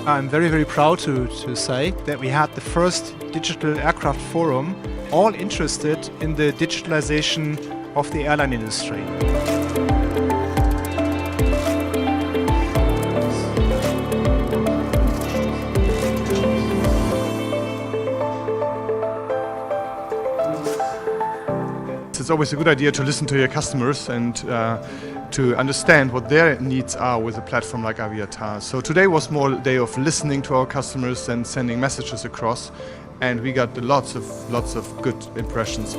I'm very proud to say that we had the first digital aircraft forum, all interested in the digitalization of the airline industry. It's always a good idea to listen to your customers and to understand what their needs are with a platform like Aviatar. So today was more a day of listening to our customers and sending messages across, and we got lots of good impressions.